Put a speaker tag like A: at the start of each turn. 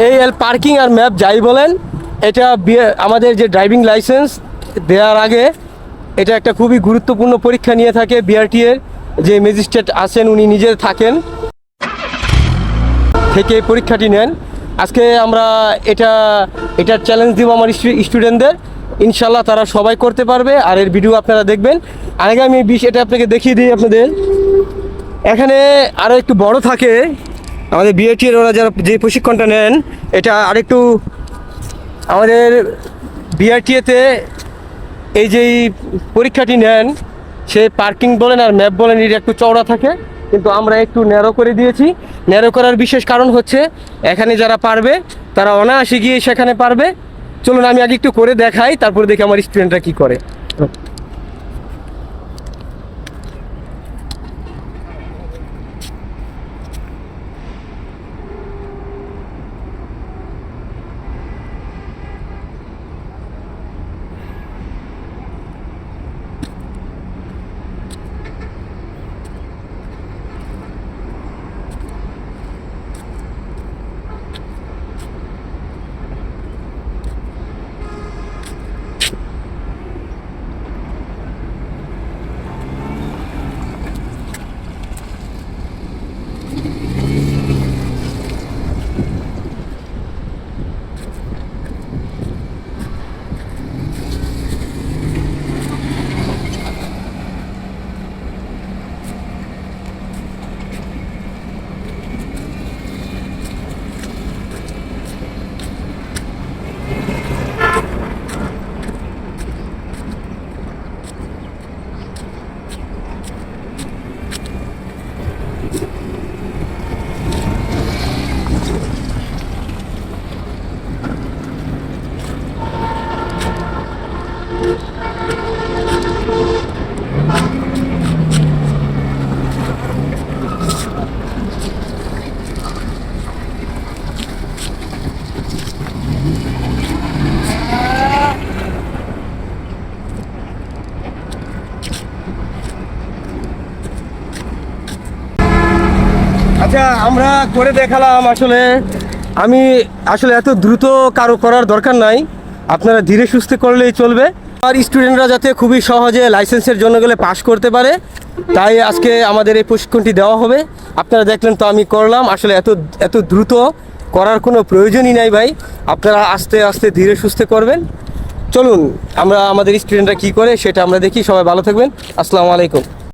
A: এল parking আর map যাই বলেন, এটা আমাদের যে ড্রাইভিং লাইসেন্স দেওয়ার আগে এটা একটা খুবই গুরুত্বপূর্ণ পরীক্ষা নিয়ে থাকে বিআরটি এর যে ম্যাজিস্ট্রেট আছেন, উনি নিজে থাকেন থেকে এই পরীক্ষাটি নেন। আজকে আমরা এটার চ্যালেঞ্জ দিব আমার স্টুডেন্টদের, ইনশাল্লাহ তারা সবাই করতে পারবে। আর এর ভিডিও আপনারা দেখবেন। আগে আমি এটা আপনাকে দেখিয়ে দিই আপনাদের। এখানে আরও একটু বড় থাকে আমাদের বিআরটি এর, ওরা যারা যে প্রশিক্ষণটা নেন, এটা আরেকটু আমাদের বিআরটিএতে এই যে পরীক্ষাটি নেন, সে পার্কিং বলেন আর ম্যাপ বলেন, এটা একটু চওড়া থাকে, কিন্তু আমরা একটু ন্যারো করে দিয়েছি। ন্যারো করার বিশেষ কারণ হচ্ছে এখানে যারা পারবে তারা অনায়াসে গিয়ে সেখানে পারবে। চলুন আমি আগে একটু করে দেখাই, তারপরে দেখি আমার স্টুডেন্টরা কী করে। আচ্ছা, আমরা করে দেখালাম। আমি এত দ্রুত কারো করার দরকার নাই, আপনারা ধীরে সুস্থে করলেই চলবে। আর স্টুডেন্টরা যাতে খুবই সহজে লাইসেন্সের জন্য গেলে পাশ করতে পারে, তাই আজকে আমাদের এই প্রশিক্ষণটি দেওয়া হবে। আপনারা দেখলেন তো আমি করলাম। এত দ্রুত করার কোনো প্রয়োজনই নাই ভাই, আপনারা আস্তে আস্তে ধীরে সুস্থে করবেন। চলুন আমরা আমাদের স্টুডেন্টরা কী করে সেটা আমরা দেখি। সবাই ভালো থাকবেন। আসসালামু আলাইকুম।